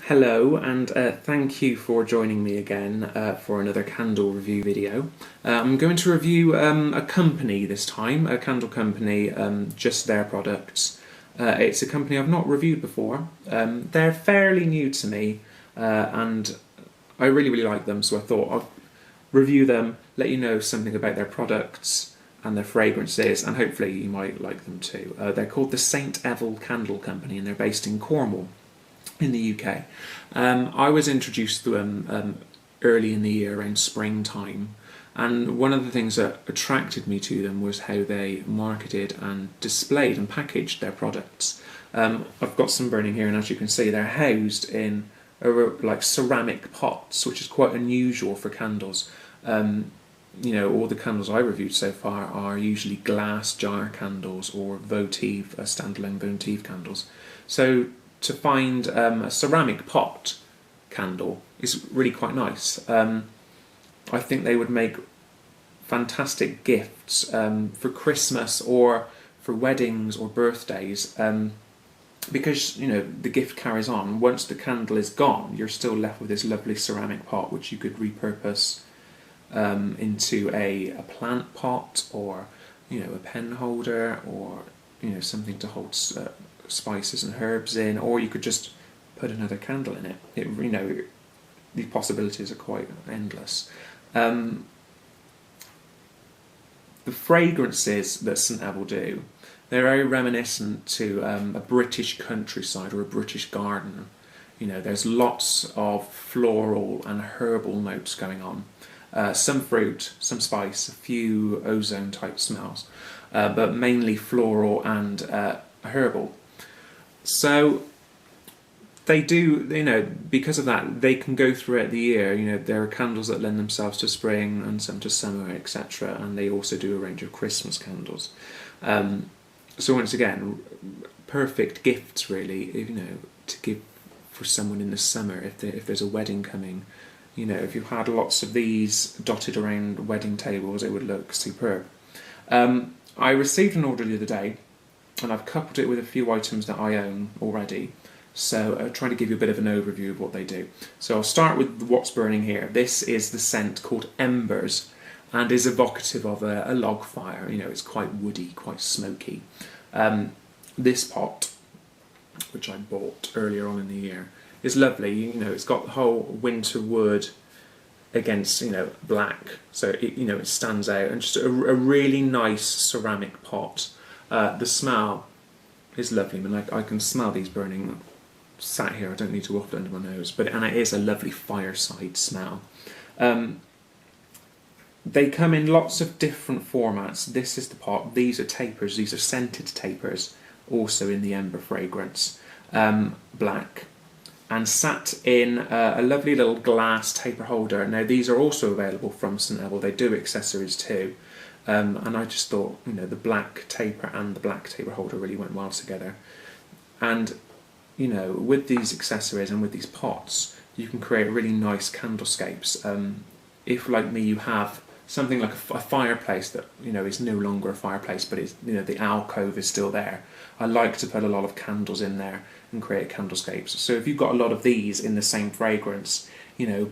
Hello, and thank you for joining me again for another candle review video. I'm going to review a company this time, a candle company, just their products. It's a company I've not reviewed before. They're fairly new to me, and I really like them, so I thought I'll review them, let you know something about their products and their fragrances, and hopefully you might like them too. They're called the St. Eval Candle Company, and they're based in Cornwall in the UK. I was introduced to them early in the year, around springtime, and one of the things that attracted me to them was how they marketed and displayed and packaged their products. I've got some burning here, and as you can see, they're housed in like ceramic pots, which is quite unusual for candles. All the candles I reviewed so far are usually glass jar candles or votive, standalone votive candles. So to find a ceramic pot candle is really quite nice. I think they would make fantastic gifts for Christmas or for weddings or birthdays, because the gift carries on. Once the candle is gone, you're still left with this lovely ceramic pot which you could repurpose into a plant pot, or a pen holder, or something to hold spices and herbs in, or you could just put another candle in it. The possibilities are quite endless. The fragrances that St. Eval do, they're very reminiscent to a British countryside or a British garden. There's lots of floral and herbal notes going on. Some fruit, some spice, a few ozone type smells, but mainly floral and herbal. So they do, because of that, they can go throughout the year. There are candles that lend themselves to spring and some to summer, etc. And they also do a range of Christmas candles. So once again, perfect gifts really, to give for someone in the summer if there's a wedding coming. If you had lots of these dotted around wedding tables, it would look superb. I received an order the other day, and I've coupled it with a few items that I own already. So I'll try to give you a bit of an overview of what they do. So I'll start with what's burning here. This is the scent called Embers, and is evocative of a log fire. It's quite woody, quite smoky. This pot, which I bought earlier on in the year, is lovely. It's got the whole winter wood against black, so it stands out, and just a really nice ceramic pot. The smell is lovely. I can smell these burning sat here. I don't need to waft it under my nose, and it is a lovely fireside smell. They come in lots of different formats. This is the pot. These are tapers. These are scented tapers, also in the Ember fragrance, black, and sat in a lovely little glass taper holder. Now these are also available from St. Eval. They do accessories too. And I just thought, the black taper and the black taper holder really went well together. And, with these accessories and with these pots, you can create really nice candlescapes. If, like me, you have something like a fireplace that, is no longer a fireplace, but it's, the alcove is still there, I like to put a lot of candles in there and create candlescapes. So if you've got a lot of these in the same fragrance,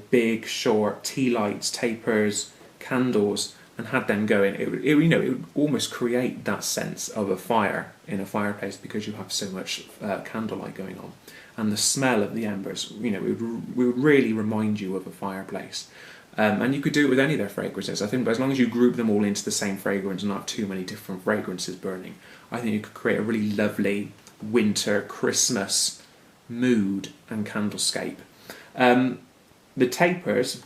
big, short, tea lights, tapers, candles, and had them going, it would almost create that sense of a fire in a fireplace, because you have so much candlelight going on, and the smell of the embers, it would really remind you of a fireplace. And you could do it with any of their fragrances. I think as long as you group them all into the same fragrance and not have too many different fragrances burning, I think you could create a really lovely winter Christmas mood and candlescape. The tapers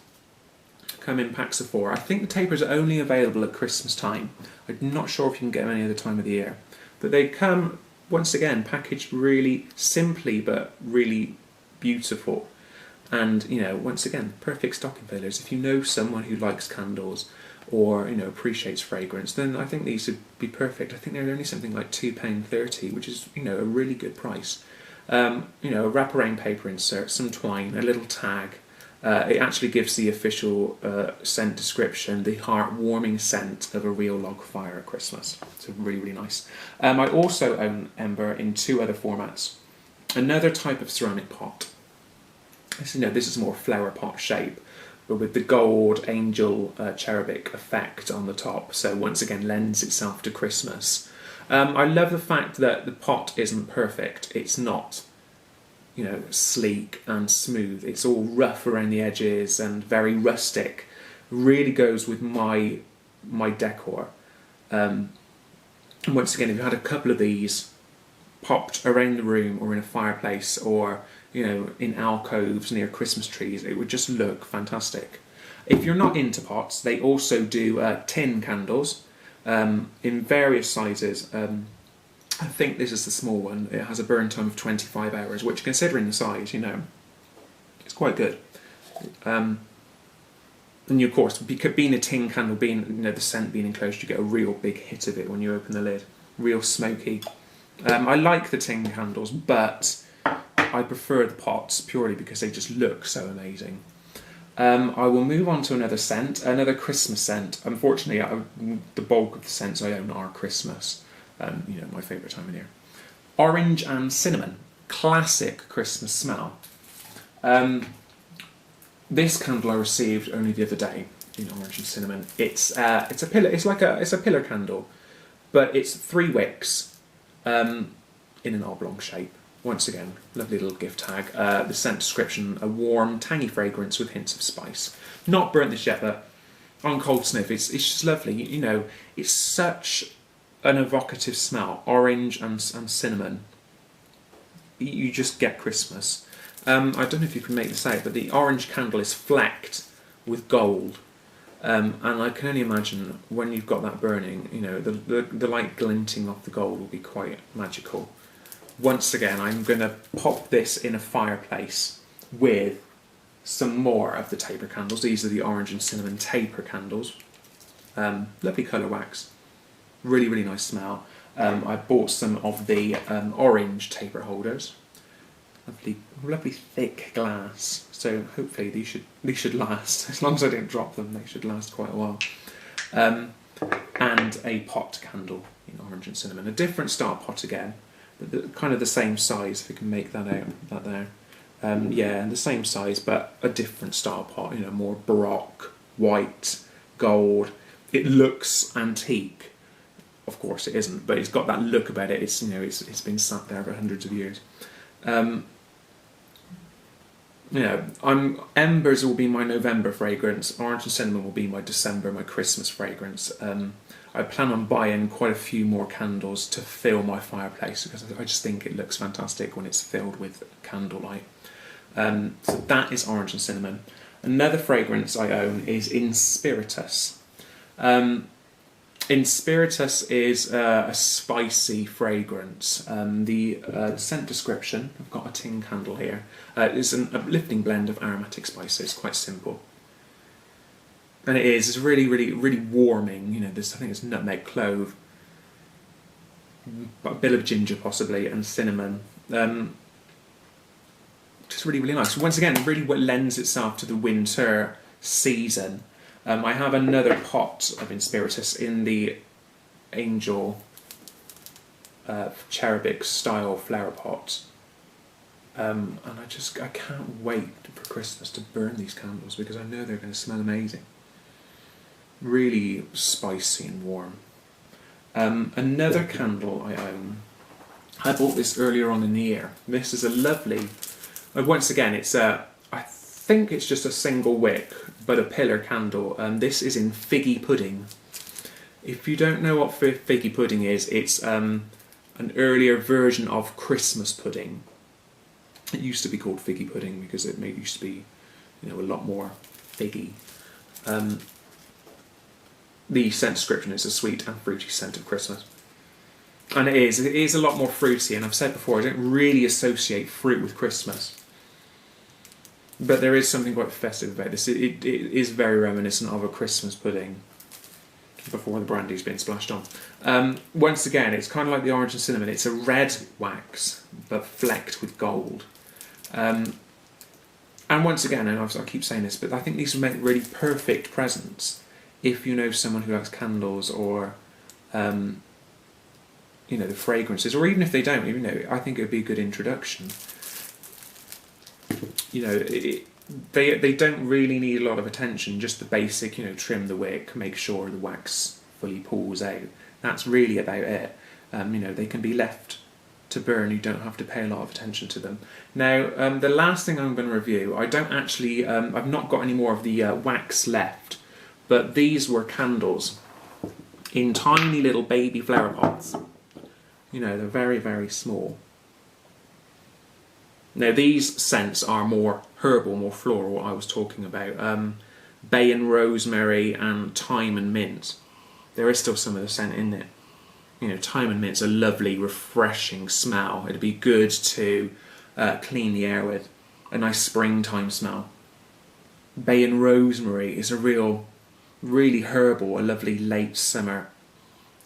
come in packs of 4. I think the tapers are only available at Christmas time. I'm not sure if you can get them any other time of the year. But they come, once again, packaged really simply but really beautiful. And, once again, perfect stocking fillers. If you know someone who likes candles or, appreciates fragrance, then I think these would be perfect. I think they're only something like £2.30, which is, a really good price. A wraparound paper insert, some twine, a little tag. It actually gives the official scent description, the heart-warming scent of a real log fire at Christmas. So really, really nice. I also own Ember in 2 other formats. Another type of ceramic pot, this is more flower pot shape, but with the gold angel cherubic effect on the top. So once again, lends itself to Christmas. I love the fact that the pot isn't perfect. It's not, sleek and smooth. It's all rough around the edges and very rustic. Really goes with my decor. And once again, if you had a couple of these popped around the room or in a fireplace or in alcoves near Christmas trees, it would just look fantastic. If you're not into pots, they also do tin candles in various sizes. I think this is the small one. It has a burn time of 25 hours, which, considering the size, it's quite good. And of course, being a tin candle, being the scent being enclosed, you get a real big hit of it when you open the lid. Real smoky. I like the tin candles, but I prefer the pots purely because they just look so amazing. I will move on to another scent, another Christmas scent. Unfortunately, the bulk of the scents I own are Christmas. My favourite time of year. Orange and cinnamon, classic Christmas smell. This candle I received only the other day in orange and cinnamon. It's a pillar. It's a pillar candle, but it's 3 wicks in an oblong shape. Once again, lovely little gift tag. The scent description: a warm, tangy fragrance with hints of spice. Not burnt this yet, but on cold sniff, it's just lovely. It's such an evocative smell. Orange and cinnamon. You just get Christmas. I don't know if you can make this out, but the orange candle is flecked with gold. And I can only imagine when you've got that burning, the light glinting off the gold will be quite magical. Once again, I'm going to pop this in a fireplace with some more of the taper candles. These are the orange and cinnamon taper candles. Lovely colour wax. Really, really nice smell. I bought some of the orange taper holders. Lovely thick glass. So hopefully these should last. As long as I don't drop them, they should last quite a while. And a pot candle in orange and cinnamon. A different style pot again. But kind of the same size, if you can make that out, that there. And the same size, but a different style pot, more baroque, white, gold. It looks antique. Of course it isn't, but it's got that look about it. It's been sat there for hundreds of years. Embers will be my November fragrance. Orange and cinnamon will be my December, my Christmas fragrance. I plan on buying quite a few more candles to fill my fireplace because I just think it looks fantastic when it's filled with candlelight. So that is orange and cinnamon. Another fragrance I own is Inspiritus. Inspiritus is a spicy fragrance. The scent description, I've got a tin candle here, is an uplifting blend of aromatic spices, quite simple. And it's really, really, really warming. I think it's nutmeg, clove, a bit of ginger possibly, and cinnamon. Just really, really nice. Once again, really what lends itself to the winter season. I have another pot of Inspiritus in the angel cherubic style flower pot. And I can't wait for Christmas to burn these candles because I know they're going to smell amazing. Really spicy and warm. Another candle I own. I bought this earlier on in the year. This is a lovely. Once again, I think it's just a single wick, but a pillar candle. This is in figgy pudding. If you don't know what figgy pudding is, it's an earlier version of Christmas pudding. It used to be called figgy pudding because it used to be, a lot more figgy. The scent description is a sweet and fruity scent of Christmas. And it is a lot more fruity, and I've said before, I don't really associate fruit with Christmas. But there is something quite festive about this. It is very reminiscent of a Christmas pudding before the brandy's been splashed on. Once again, it's kind of like the orange and cinnamon. It's a red wax, but flecked with gold. And once again, and I keep saying this, but I think these would make really perfect presents if you know someone who likes candles or, the fragrances, or even if they don't, I think it would be a good introduction. they don't really need a lot of attention. Just the basic, trim the wick, make sure the wax fully pulls out. That's really about it. They can be left to burn. You don't have to pay a lot of attention to them. Now, the last thing I'm going to review, I don't actually, I've not got any more of the wax left, but these were candles in tiny little baby flower pots. They're very, very small. Now, these scents are more herbal, more floral, what I was talking about. Bay and rosemary and thyme and mint. There is still some of the scent in it. Thyme and mint's a lovely, refreshing smell. It'd be good to clean the air with. A nice springtime smell. Bay and rosemary is a really herbal, a lovely late summer,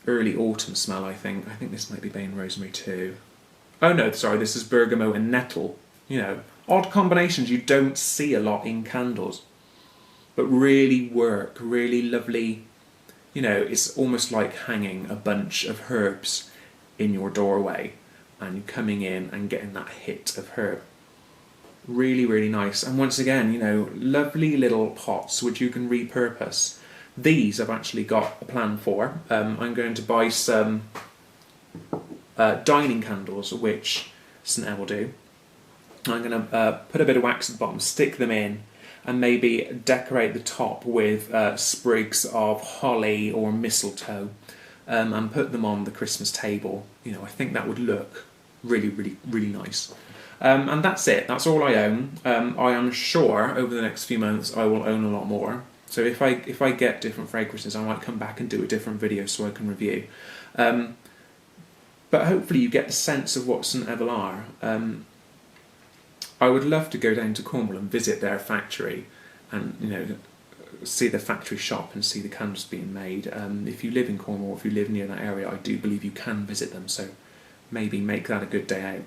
early autumn smell, I think. I think this might be bay and rosemary too. Oh no, sorry, this is bergamot and nettle. Odd combinations you don't see a lot in candles, but really work, really lovely. It's almost like hanging a bunch of herbs in your doorway and you coming in and getting that hit of herb. Really, really nice. And once again, lovely little pots which you can repurpose. These I've actually got a plan for. I'm going to buy some dining candles, which St. Eval do. I'm going to put a bit of wax at the bottom, stick them in, and maybe decorate the top with sprigs of holly or mistletoe, and put them on the Christmas table. I think that would look really, really, really nice. And that's it. That's all I own. I am sure over the next few months I will own a lot more. So if I get different fragrances, I might come back and do a different video so I can review. But hopefully you get the sense of what St. Eval are. I would love to go down to Cornwall and visit their factory and see the factory shop and see the candles being made. If you live in Cornwall, if you live near that area, I do believe you can visit them, so maybe make that a good day out.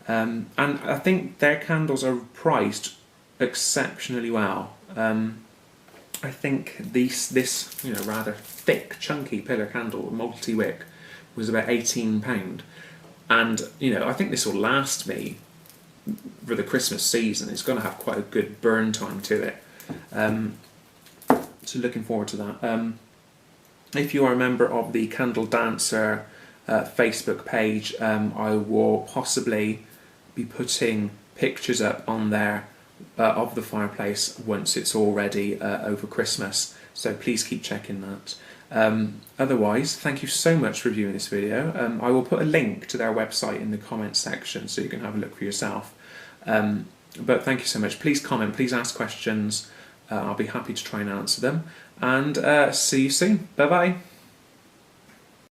And I think their candles are priced exceptionally well. I think this rather thick, chunky pillar candle, multi-wick, was about £18. And I think this will last me for the Christmas season. It's going to have quite a good burn time to it. So looking forward to that. If you are a member of the Candle Dancer Facebook page, I will possibly be putting pictures up on there of the fireplace once it's all ready over Christmas. So please keep checking that. Otherwise, thank you so much for viewing this video. I will put a link to their website in the comments section so you can have a look for yourself. But thank you so much. Please comment, please ask questions. I'll be happy to try and answer them. And see you soon. Bye bye.